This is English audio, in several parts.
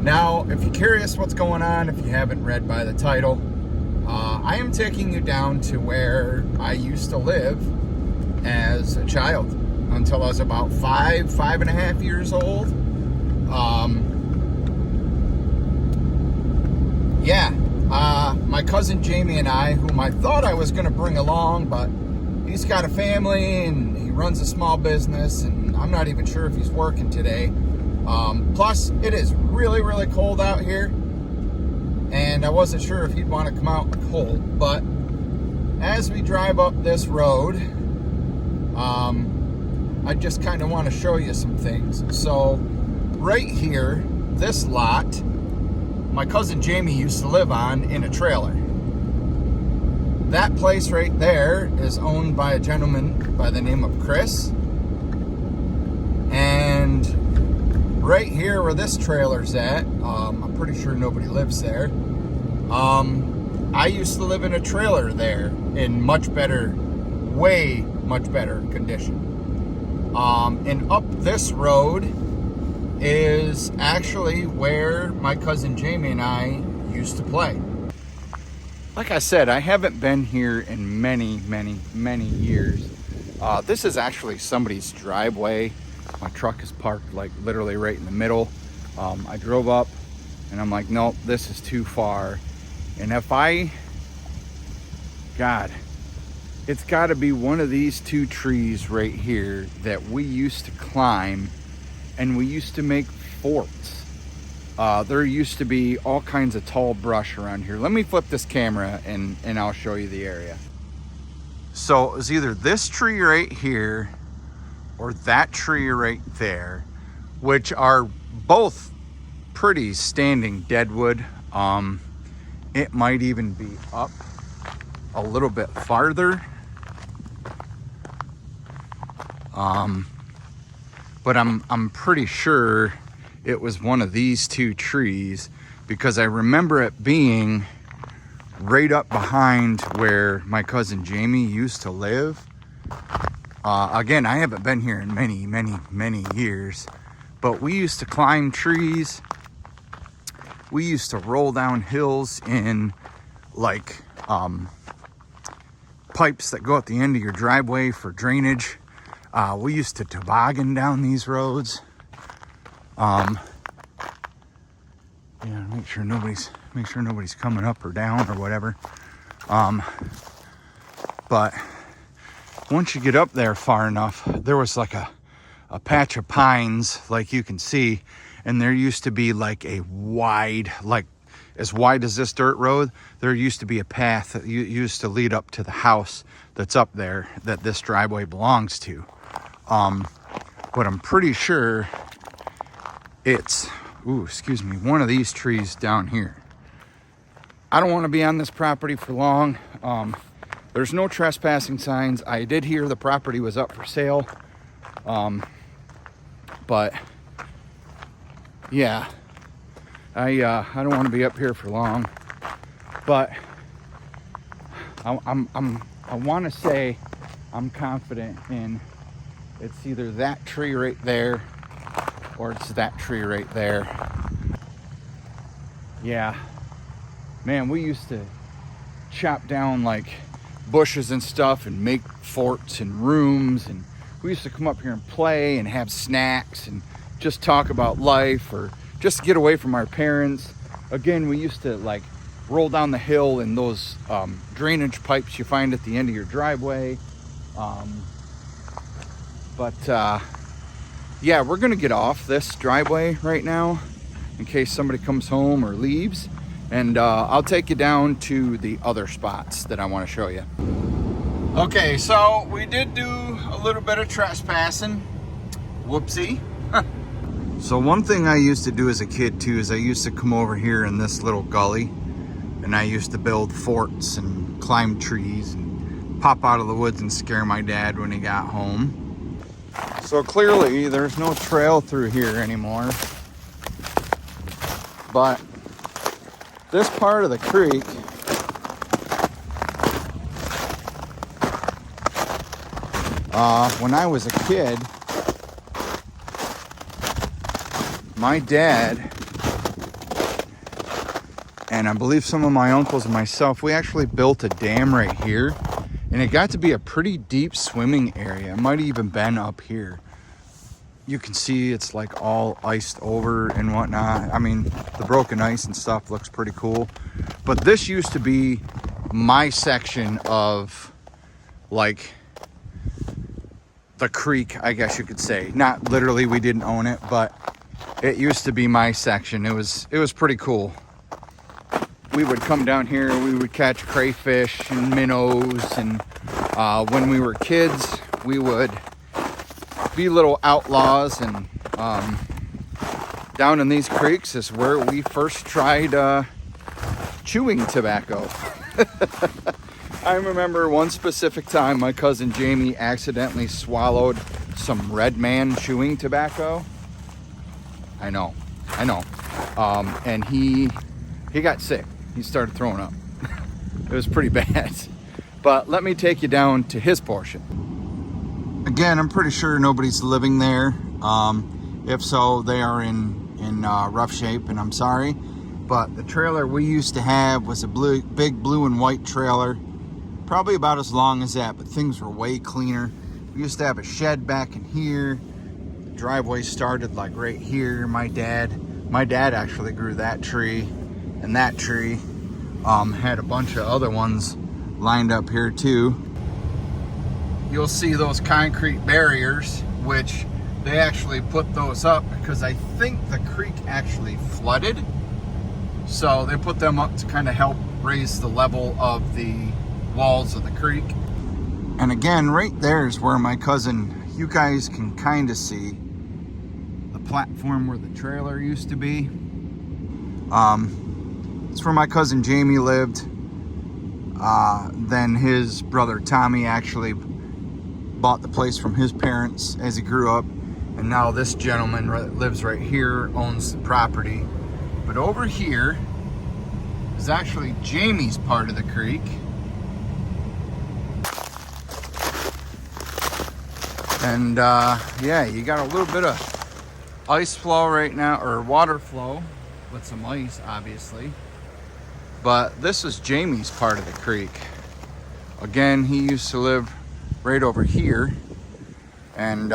Now, if you're curious what's going on, if you haven't read by the title, I am taking you down to where I used to live as a child until I was about 5.5 years old. My cousin Jamie and I, whom I thought I was going to bring along, but he's got a family and he runs a small business, and I'm not even sure if he's working today. Plus, it is really, really cold out here, and I wasn't sure if he'd want to come out in the cold. But as we drive up this road, I just kind of want to show you some things. So, right here, this lot, my cousin Jamie used to live on in a trailer. That place right there is owned by a gentleman by the name of Chris. And right here where this trailer's at, I'm pretty sure nobody lives there. I used to live in a trailer there in way much better condition. And up this road is actually where my cousin Jamie and I used to play. Like I said, I haven't been here in many years. This is actually somebody's driveway. My truck is parked like literally right in the middle. I drove up and I'm like, nope, this is too far. And it's got to be one of these two trees right here that we used to climb, and we used to make forts. There used to be all kinds of tall brush around here. Let me flip this camera and I'll show you the area. So it was either this tree right here or that tree right there, which are both pretty standing deadwood. It might even be up a little bit farther. But I'm pretty sure it was one of these two trees, because I remember it being right up behind where my cousin Jamie used to live. Again, I haven't been here in many years, but we used to climb trees. We used to roll down hills in like pipes that go at the end of your driveway for drainage. We used to toboggan down these roads. Make sure nobody's coming up or down or whatever. But once you get up there far enough, there was like a patch of pines, like you can see, and there used to be like a wide, like as wide as this dirt road, there used to be a path that used to lead up to the house that's up there that this driveway belongs to. But I'm pretty sure it's, one of these trees down here. I don't want to be on this property for long. There's no trespassing signs. I did hear the property was up for sale. But yeah, I don't want to be up here for long. But I want to say I'm confident in it's either that tree right there or it's that tree right there. Yeah, man, we used to chop down like bushes and stuff and make forts and rooms, and we used to come up here and play and have snacks and just talk about life, or just get away from our parents. Again, we used to like roll down the hill in those drainage pipes you find at the end of your driveway. Yeah, we're gonna get off this driveway right now in case somebody comes home or leaves, and I'll take you down to the other spots that I want to show you. Okay, so we did do a little bit of trespassing. Whoopsie. So one thing I used to do as a kid too is I used to come over here in this little gully, and I used to build forts and climb trees and pop out of the woods and scare my dad when he got home. So clearly there's no trail through here anymore, but this part of the creek when I was a kid, my dad and I believe some of my uncles and myself, we actually built a dam right here, and it got to be a pretty deep swimming area. It might have even been up here. You can see it's like all iced over and whatnot. I mean, the broken ice and stuff looks pretty cool. But this used to be my section of like the creek, I guess you could say. Not literally, we didn't own it, but it used to be my section. It was pretty cool. We would come down here, we would catch crayfish and minnows, and when we were kids, we would be little outlaws, and down in these creeks is where we first tried chewing tobacco. I remember one specific time my cousin Jamie accidentally swallowed some Red Man chewing tobacco. I know. And he got sick. He started throwing up. It was pretty bad. But let me take you down to his portion. Again, I'm pretty sure nobody's living there. If so, they are in rough shape, and I'm sorry. But the trailer we used to have was a big blue and white trailer. Probably about as long as that, but things were way cleaner. We used to have a shed back in here. The driveway started like right here. My dad actually grew that tree, and that tree had a bunch of other ones lined up here too. You'll see those concrete barriers, which they actually put those up because I think the creek actually flooded. So they put them up to kind of help raise the level of the walls of the creek. And again, right there is where my cousin, you guys can kind of see the platform where the trailer used to be. It's where my cousin Jamie lived. Then his brother Tommy actually bought the place from his parents as he grew up. And now this gentleman that lives right here owns the property. But over here is actually Jamie's part of the creek. And yeah, you got a little bit of ice flow right now, or water flow with some ice, obviously. But this is Jamie's part of the creek. Again, he used to live right over here, and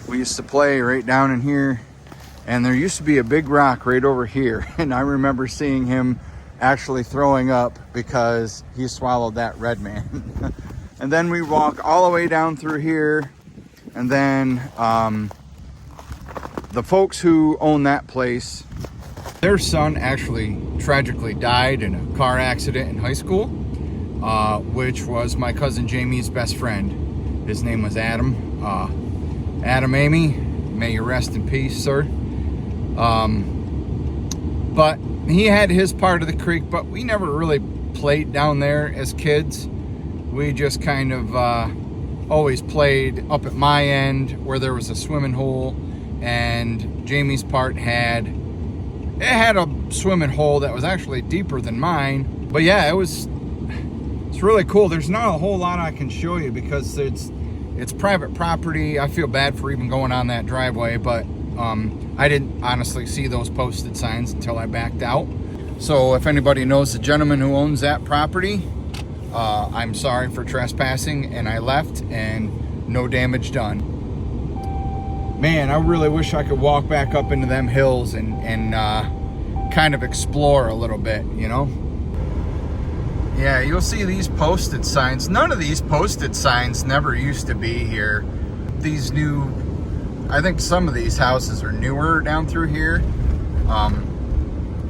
we used to play right down in here. And there used to be a big rock right over here, and I remember seeing him actually throwing up because he swallowed that Red Man. And then we walk all the way down through here, and then the folks who own that place, their son actually tragically died in a car accident in high school, which was my cousin Jamie's best friend. His name was Adam. Adam Amy, may you rest in peace, sir. But he had his part of the creek, but we never really played down there as kids. We just kind of always played up at my end where there was a swimming hole, and Jamie's part had a swimming hole that was actually deeper than mine. But yeah, it's really cool. There's not a whole lot I can show you because it's private property. I feel bad for even going on that driveway, but I didn't honestly see those posted signs until I backed out. So if anybody knows the gentleman who owns that property, I'm sorry for trespassing, and I left, and no damage done. Man, I really wish I could walk back up into them hills and kind of explore a little bit, you know? Yeah, you'll see these posted signs. None of these posted signs never used to be here. These new, I think some of these houses are newer down through here.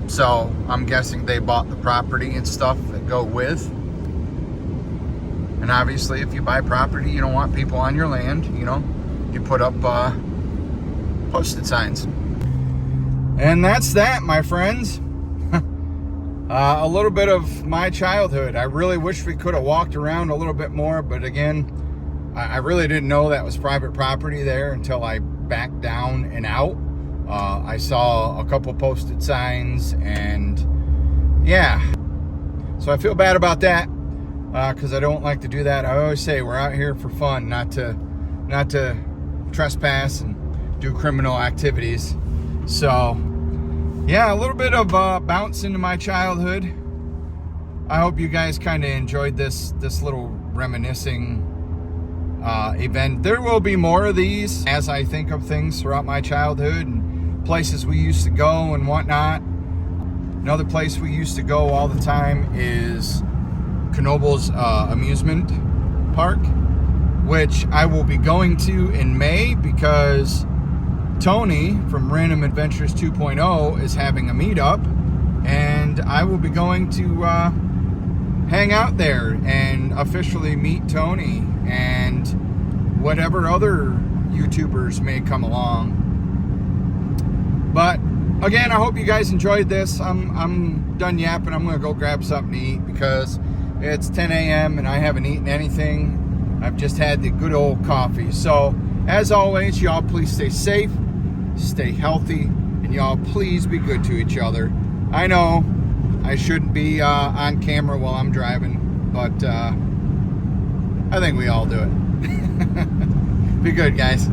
So I'm guessing they bought the property and stuff that go with. And obviously, if you buy property, you don't want people on your land, you know, you put up posted signs. And that's that, my friends. A little bit of my childhood. I really wish we could have walked around a little bit more, but again, I really didn't know that was private property there until I backed down and out. I saw a couple posted signs, and yeah, so I feel bad about that. Because I don't like to do that. I always say we're out here for fun, not to trespass and do criminal activities. So yeah, a little bit of bounce into my childhood. I hope you guys kind of enjoyed this little reminiscing event. There will be more of these as I think of things throughout my childhood and places we used to go and whatnot. Another place we used to go all the time is Knobel's amusement park, which I will be going to in May because Tony from Random Adventures 2.0 is having a meetup, and I will be going to hang out there and officially meet Tony and whatever other YouTubers may come along. But again, I hope you guys enjoyed this. I'm done yapping. I'm going to go grab something to eat because it's 10 a.m. and I haven't eaten anything. I've just had the good old coffee. So, as always, y'all please stay safe, stay healthy, and y'all please be good to each other. I know I shouldn't be on camera while I'm driving, but I think we all do it. Be good, guys.